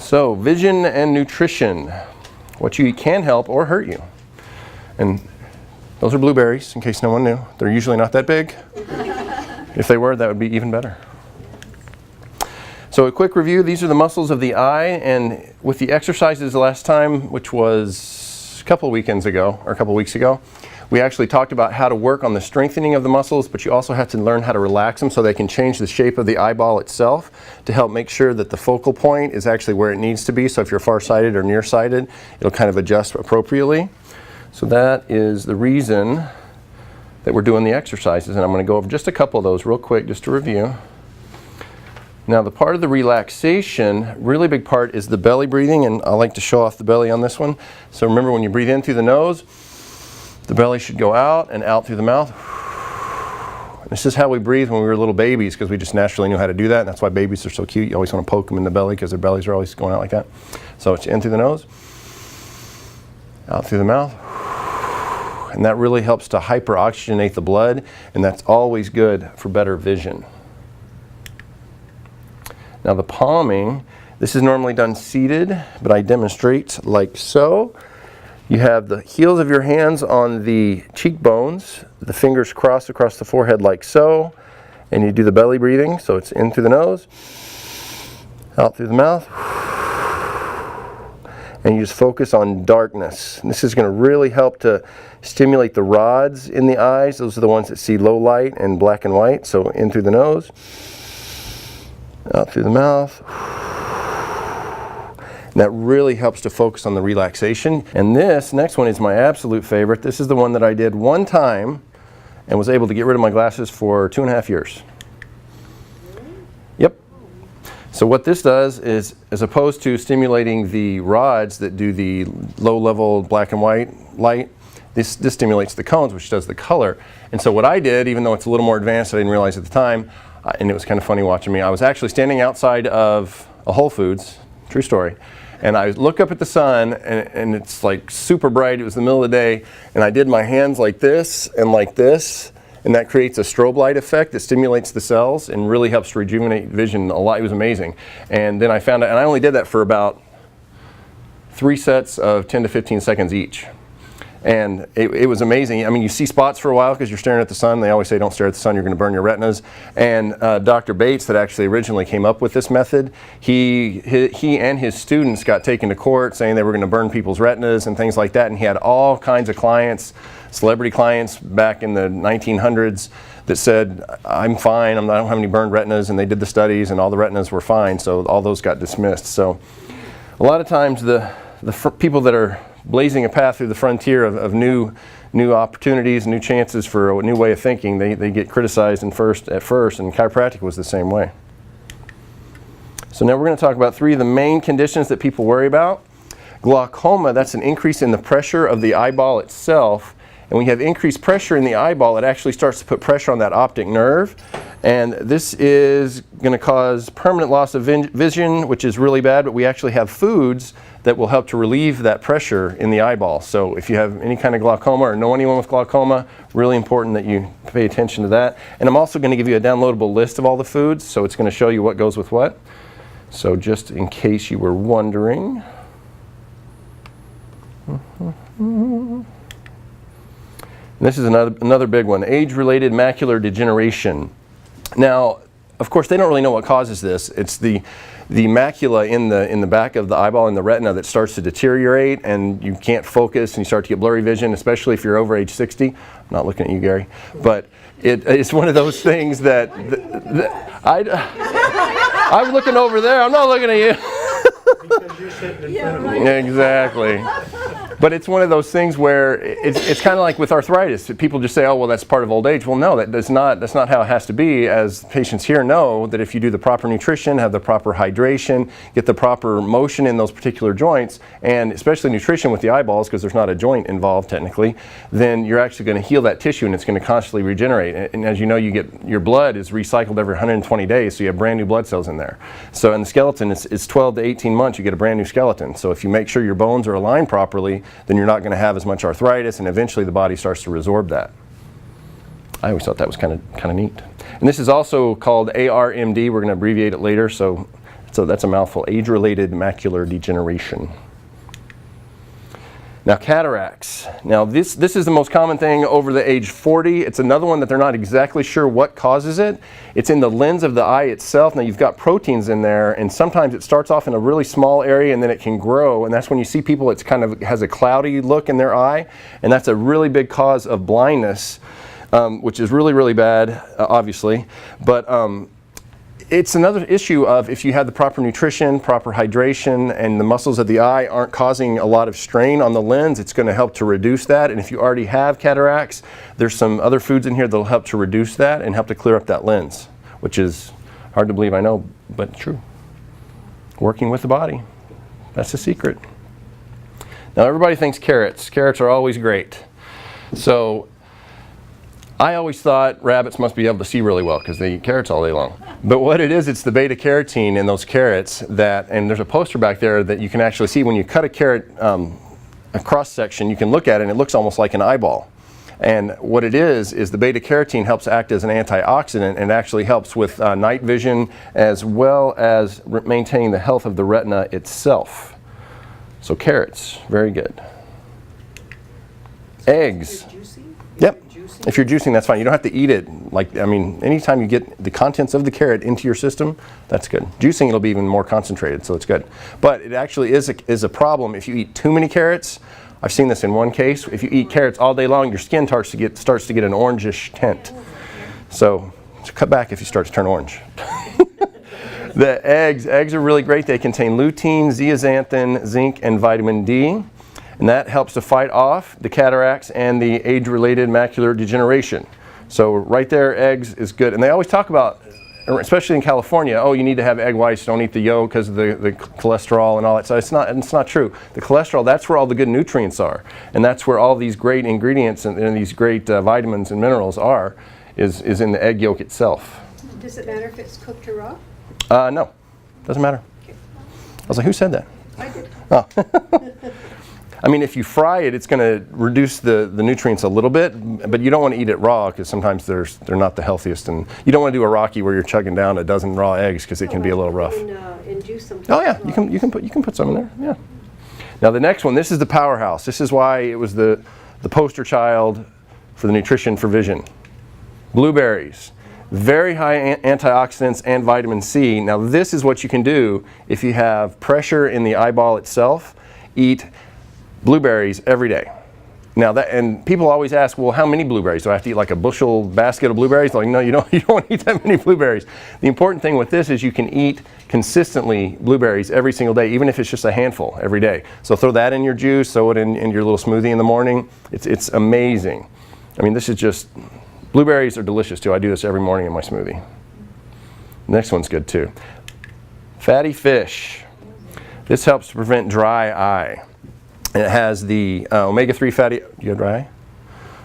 So, vision and nutrition. What you eat can help or hurt you. And those are blueberries, in case no one knew. They're usually not that big. If they were, that would be even better. So a quick review, these are the muscles of the eye, and with the exercises last time, which was a couple weeks ago, we actually talked about how to work on the strengthening of the muscles, but you also have to learn how to relax them so they can change the shape of the eyeball itself to help make sure that the focal point is actually where it needs to be. So if you're farsighted or nearsighted, it'll kind of adjust appropriately. So that is the reason that we're doing the exercises, and I'm going to go over just a couple of those real quick just to review. Now the part of the relaxation, really big part, is the belly breathing, and I like to show off the belly on this one. So remember, when you breathe in through the nose, the belly should go out and out through the mouth. This is how we breathe when we were little babies, because we just naturally knew how to do that, and that's why babies are so cute. You always want to poke them in the belly because their bellies are always going out like that. So it's in through the nose, out through the mouth, and that really helps to hyperoxygenate the blood, and that's always good for better vision. Now the palming, this is normally done seated, but I demonstrate like so. You have the heels of your hands on the cheekbones, the fingers crossed across the forehead like so, and you do the belly breathing, so it's in through the nose, out through the mouth, and you just focus on darkness. And this is going to really help to stimulate the rods in the eyes. Those are the ones that see low light and black and white, so in through the nose, out through the mouth. And that really helps to focus on the relaxation. And this next one is my absolute favorite. This is the one that I did one time and was able to get rid of my glasses for 2.5 years. Yep. So what this does is, as opposed to stimulating the rods that do the low level black and white light, this stimulates the cones, which does the color. And so what I did, even though it's a little more advanced, I didn't realize at the time, and it was kind of funny watching me, I was actually standing outside of a Whole Foods, true story, and I look up at the sun, and it's like super bright. It was the middle of the day, and I did my hands like this, and that creates a strobe light effect that stimulates the cells and really helps to rejuvenate vision a lot. It was amazing. And then I found out, and I only did that for about 3 sets of 10 to 15 seconds each. And it was amazing. I mean, you see spots for a while because you're staring at the sun. They always say don't stare at the sun, you're going to burn your retinas. And Dr. Bates, that actually originally came up with this method, he and his students got taken to court saying they were going to burn people's retinas and things like that. And he had all kinds of clients, celebrity clients back in the 1900s that said, I'm fine, I don't have any burned retinas. And they did the studies and all the retinas were fine. So all those got dismissed. So a lot of times the people that are blazing a path through the frontier of new opportunities, new chances for a new way of thinking, they get criticized at first, and chiropractic was the same way. So now we're going to talk about 3 of the main conditions that people worry about. Glaucoma, that's an increase in the pressure of the eyeball itself, and when you have increased pressure in the eyeball, it actually starts to put pressure on that optic nerve, and this is going to cause permanent loss of vision, which is really bad, but we actually have foods that will help to relieve that pressure in the eyeball. So if you have any kind of glaucoma or know anyone with glaucoma, really important that you pay attention to that. And I'm also going to give you a downloadable list of all the foods, so it's going to show you what goes with what. So just in case you were wondering. And this is another big one, age-related macular degeneration. Now, of course, they don't really know what causes this. It's the macula in the back of the eyeball, in the retina, that starts to deteriorate, and you can't focus, and you start to get blurry vision, especially if you're over age 60. I'm not looking at you, Gary, but it's one of those things that I'm looking over there. I'm not looking at you. Because you're sitting in front of me. Yeah, exactly. But it's one of those things where it's kind of like with arthritis. People just say, oh, well, that's part of old age. Well, no, that's not how it has to be. As patients here know, that if you do the proper nutrition, have the proper hydration, get the proper motion in those particular joints, and especially nutrition with the eyeballs, because there's not a joint involved technically, then you're actually going to heal that tissue, and it's going to constantly regenerate. And as you know, your blood is recycled every 120 days, so you have brand new blood cells in there. So in the skeleton, it's 12 to 18 months, you get a brand new skeleton. So if you make sure your bones are aligned properly, then you're not going to have as much arthritis, and eventually the body starts to resorb that. I always thought that was kind of neat. And this is also called ARMD. We're going to abbreviate it later, so So that's a mouthful, age-related macular degeneration. Now cataracts. Now this is the most common thing over the age 40. It's another one that they're not exactly sure what causes it. It's in the lens of the eye itself. Now you've got proteins in there, and sometimes it starts off in a really small area and then it can grow, and that's when you see people, it's kind of has a cloudy look in their eye, and that's a really big cause of blindness, which is really, really bad, obviously. But it's another issue of if you have the proper nutrition, proper hydration, and the muscles of the eye aren't causing a lot of strain on the lens, it's going to help to reduce that. And if you already have cataracts, there's some other foods in here that will help to reduce that and help to clear up that lens, which is hard to believe, I know, but true. Working with the body, that's the secret. Now everybody thinks carrots. Carrots are always great. So I always thought rabbits must be able to see really well because they eat carrots all day long. But what it is, it's the beta carotene in those carrots that, and there's a poster back there that you can actually see when you cut a carrot, a cross section, you can look at it and it looks almost like an eyeball. And what it is the beta carotene helps act as an antioxidant and actually helps with night vision as well as maintaining the health of the retina itself. So carrots, very good. Eggs. Yep. If you're juicing, that's fine. You don't have to eat it. Like, I mean, anytime you get the contents of the carrot into your system, that's good. Juicing, it'll be even more concentrated, so it's good. But it actually is a problem if you eat too many carrots. I've seen this in one case. If you eat carrots all day long, your skin starts to get an orangish tint. So cut back if you start to turn orange. The eggs are really great. They contain lutein, zeaxanthin, zinc, and vitamin D. And that helps to fight off the cataracts and the age-related macular degeneration. So right there, eggs is good. And they always talk about, especially in California, oh, you need to have egg whites, don't eat the yolk because of the cholesterol and all that. So it's not true. The cholesterol, that's where all the good nutrients are. And that's where all these great ingredients and these great vitamins and minerals are, is in the egg yolk itself. Does it matter if it's cooked or raw? No, doesn't matter. Okay. I was like, who said that? I did. Oh. I mean, if you fry it, it's going to reduce the nutrients a little bit, but you don't want to eat it raw because sometimes they're not the healthiest. And you don't want to do a Rocky where you're chugging down a dozen raw eggs because it can be a little rough. And juice them. Oh yeah, you can put some in there. Yeah. Now the next one, this is the powerhouse. This is why it was the poster child for the nutrition for vision. Blueberries. Very high antioxidants and vitamin C. Now this is what you can do if you have pressure in the eyeball itself. Eat blueberries every day. Now and people always ask, well, how many blueberries? Do I have to eat like a bushel basket of blueberries? Like, no, you don't eat that many blueberries. The important thing with this is you can eat consistently blueberries every single day, even if it's just a handful every day. So throw that in your juice, throw it in your little smoothie in the morning. It's amazing. I mean, this is just, blueberries are delicious too. I do this every morning in my smoothie. Next one's good too. Fatty fish. This helps to prevent dry eye. And it has the omega-3 fatty, do you have dry eye?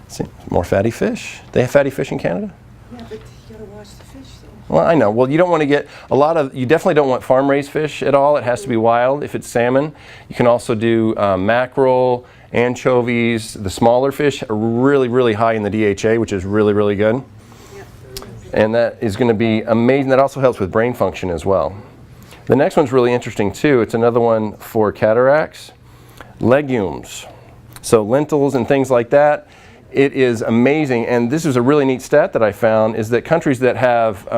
See, more fatty fish. They have fatty fish in Canada? Yeah, but you gotta wash the fish though. Well, I know. Well, you don't want to get you definitely don't want farm-raised fish at all. It has to be wild if it's salmon. You can also do mackerel, anchovies. The smaller fish are really, really high in the DHA, which is really, really good. Yep. And that is going to be amazing. That also helps with brain function as well. The next one's really interesting too. It's another one for cataracts. Legumes, so lentils and things like that. It is amazing, and this is a really neat stat that I found, is that countries that have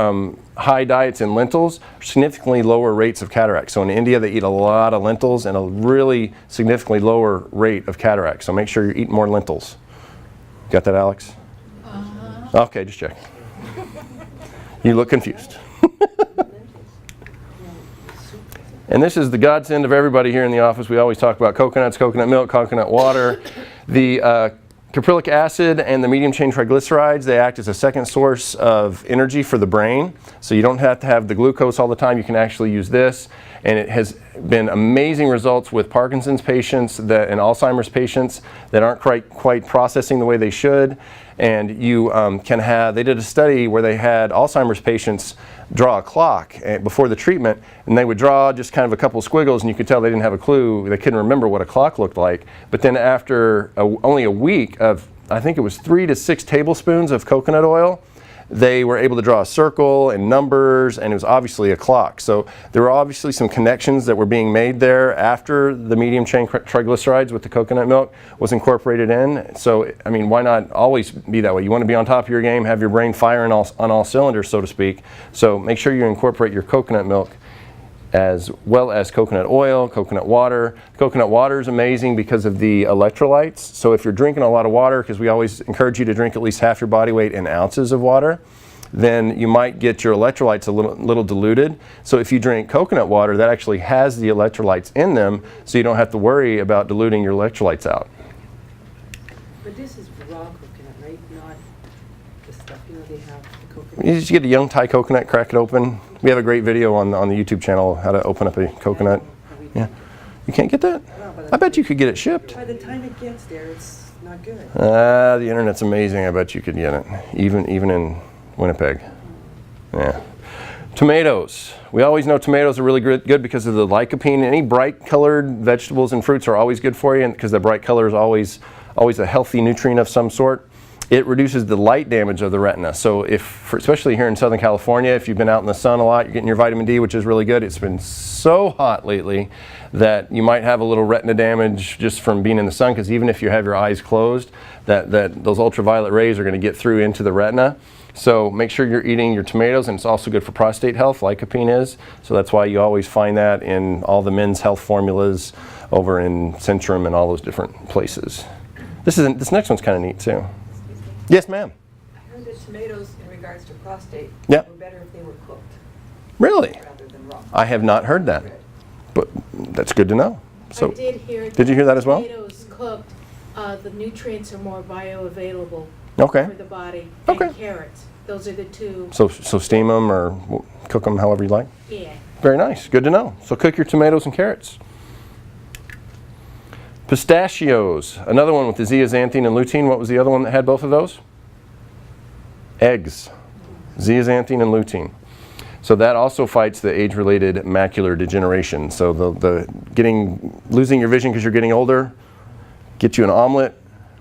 high diets in lentils significantly lower rates of cataracts. So in India they eat a lot of lentils and a really significantly lower rate of cataracts. So make sure you eat more lentils. Got that, Alex? Okay, just check. You look confused. And this is the godsend of everybody here in the office. We always talk about coconuts, coconut milk, coconut water. The caprylic acid and the medium chain triglycerides, they act as a second source of energy for the brain. So you don't have to have the glucose all the time. You can actually use this. And it has been amazing results with Parkinson's patients and Alzheimer's patients that aren't quite processing the way they should. And you can have, they did a study where they had Alzheimer's patients draw a clock before the treatment, and they would draw just kind of a couple of squiggles, and you could tell they didn't have a clue. They couldn't remember what a clock looked like. But then after only a week of, I think it was 3 to 6 tablespoons of coconut oil, they were able to draw a circle and numbers, and it was obviously a clock. So there were obviously some connections that were being made there after the medium chain triglycerides with the coconut milk was incorporated in. So, I mean, why not always be that way? You want to be on top of your game, have your brain firing on all cylinders, so to speak. So make sure you incorporate your coconut milk as well as coconut oil, coconut water. Coconut water is amazing because of the electrolytes. So if you're drinking a lot of water, because we always encourage you to drink at least half your body weight in ounces of water, then you might get your electrolytes a little diluted. So if you drink coconut water, that actually has the electrolytes in them, so you don't have to worry about diluting your electrolytes out. But this is raw coconut, right? Not the stuff, you know, they have the coconut. You just get a young Thai coconut, crack it open. We have a great video on the YouTube channel how to open up a coconut. Yeah, you can't get that? I bet you could get it shipped. By the time it gets there, it's not good. The internet's amazing. I bet you could get it, even in Winnipeg. Yeah. Tomatoes. We always know tomatoes are really good because of the lycopene. Any bright colored vegetables and fruits are always good for you, and because the bright color is always a healthy nutrient of some sort. It reduces the light damage of the retina. So especially here in Southern California, if you've been out in the sun a lot, you're getting your vitamin D, which is really good. It's been so hot lately that you might have a little retina damage just from being in the sun, because even if you have your eyes closed, that those ultraviolet rays are going to get through into the retina. So make sure you're eating your tomatoes, and it's also good for prostate health, lycopene is. So that's why you always find that in all the men's health formulas over in Centrum and all those different places. This next one's kind of neat too. Yes, ma'am. I heard that tomatoes, in regards to prostate, Yep. were better if they were cooked Really? rather than raw. I have not heard that, but that's good to know. So I did hear. Did you hear that as well? Tomatoes cooked, the nutrients are more bioavailable Okay. for the body. Okay. And carrots. Those are the two. So steam them or cook them however you like. Yeah. Very nice. Good to know. So cook your tomatoes and carrots. Pistachios. Another one with the zeaxanthin and lutein. What was the other one that had both of those? Eggs. Zeaxanthin and lutein. So that also fights the age-related macular degeneration. So losing your vision because you're getting older, get you an omelet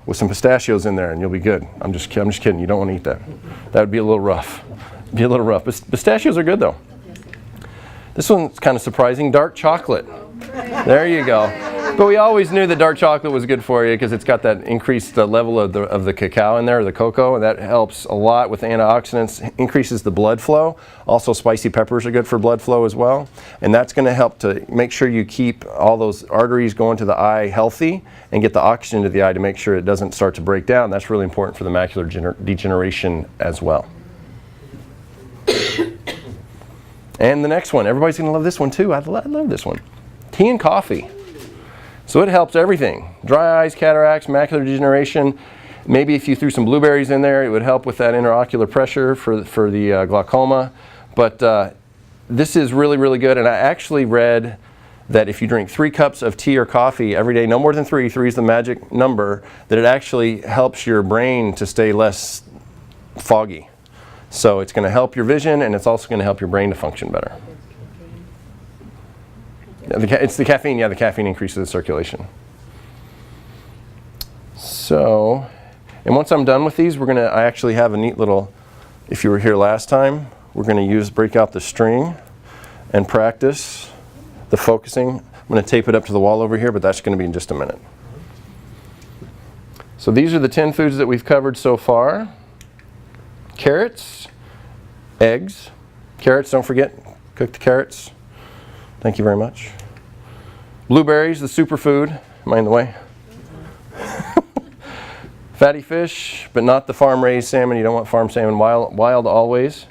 with some pistachios in there and you'll be good. I'm just kidding. You don't want to eat that. That would be a little rough. Be a little rough. Pistachios are good though. This one's kind of surprising. Dark chocolate. There you go. But we always knew that dark chocolate was good for you because it's got that increased level of the cacao in there, or the cocoa, and that helps a lot with antioxidants, increases the blood flow. Also, spicy peppers are good for blood flow as well. And that's going to help to make sure you keep all those arteries going to the eye healthy and get the oxygen to the eye to make sure it doesn't start to break down. That's really important for the macular degeneration as well. And the next one, everybody's going to love this one too. I love this one. Tea and coffee. So it helps everything. Dry eyes, cataracts, macular degeneration. Maybe if you threw some blueberries in there, it would help with that intraocular pressure for the glaucoma. But this is really, really good. And I actually read that if you drink 3 cups of tea or coffee every day, no more than 3 is the magic number, that it actually helps your brain to stay less foggy. So it's going to help your vision, and it's also going to help your brain to function better. It's the caffeine. Yeah, the caffeine increases the circulation. So, and once I'm done with these, I actually have a neat little, if you were here last time, we're going to break out the string and practice the focusing. I'm going to tape it up to the wall over here, but that's going to be in just a minute. So these are the 10 foods that we've covered so far. Carrots, eggs. Carrots, don't forget, cook the carrots. Thank you very much. Blueberries, the superfood. Am I in the way? Fatty fish, but not the farm-raised salmon. You don't want farm salmon wild always.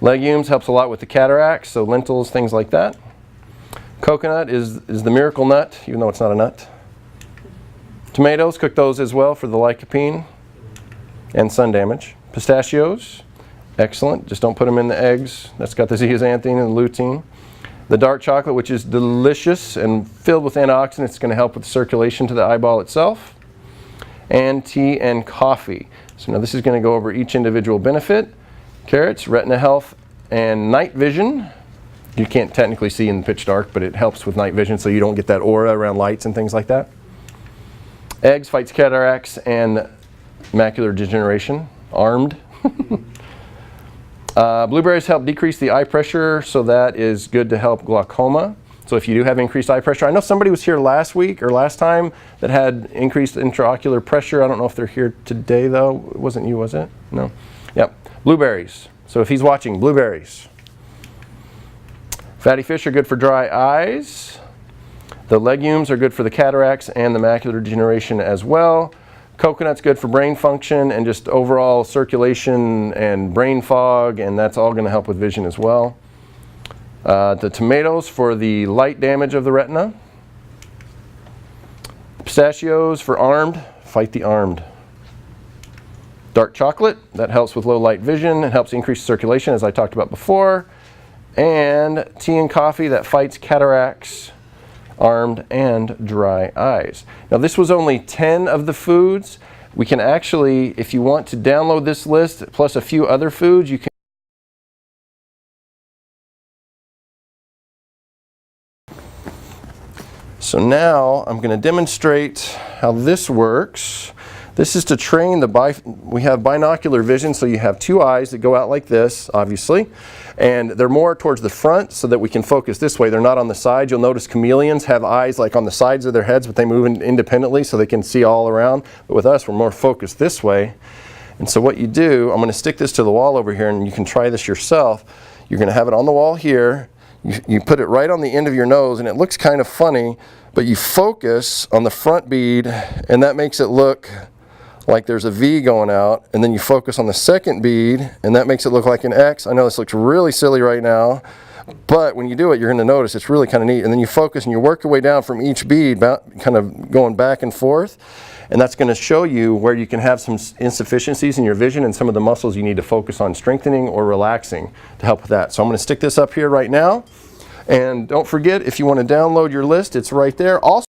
Legumes helps a lot with the cataracts, so lentils, things like that. Coconut is the miracle nut, even though it's not a nut. Tomatoes, cook those as well for the lycopene and sun damage. Pistachios, excellent. Just don't put them in the eggs. That's got the zeaxanthin and the lutein. The dark chocolate, which is delicious and filled with antioxidants, it's going to help with the circulation to the eyeball itself. And tea and coffee. So now this is going to go over each individual benefit. Carrots, retina health, and night vision. You can't technically see in the pitch dark, but it helps with night vision so you don't get that aura around lights and things like that. Eggs fights cataracts and macular degeneration. Armed. Blueberries help decrease the eye pressure, so that is good to help glaucoma. So if you do have increased eye pressure, I know somebody was here last week or last time that had increased intraocular pressure. I don't know if they're here today though. It wasn't you, was it? No. Yep. Blueberries. So if he's watching, blueberries. Fatty fish are good for dry eyes. The legumes are good for the cataracts and the macular degeneration as well. Coconut's good for brain function and just overall circulation and brain fog, and that's all going to help with vision as well. The tomatoes for the light damage of the retina. Pistachios for armed, fight the armed. Dark chocolate, that helps with low light vision, it helps increase circulation as I talked about before. And tea and coffee, that fights cataracts, armed, and dry eyes. Now this was only 10 of the foods. We can actually, if you want to download this list plus a few other foods, you can. So now I'm going to demonstrate how this works. This is to train we have binocular vision, so you have two eyes that go out like this, obviously, and they're more towards the front so that we can focus this way. They're not on the sides. You'll notice chameleons have eyes like on the sides of their heads, but they move independently so they can see all around. But with us, we're more focused this way. And so what you do, I'm going to stick this to the wall over here, and you can try this yourself. You're going to have it on the wall here. You put it right on the end of your nose, and it looks kind of funny, but you focus on the front bead, and that makes it look like there's a V going out, and then you focus on the second bead, and that makes it look like an X. I know this looks really silly right now, but when you do it, you're going to notice it's really kind of neat. And then you focus and you work your way down from each bead, kind of going back and forth, and that's going to show you where you can have some insufficiencies in your vision and some of the muscles you need to focus on strengthening or relaxing to help with that. So I'm going to stick this up here right now, and don't forget, if you want to download your list, it's right there. Also,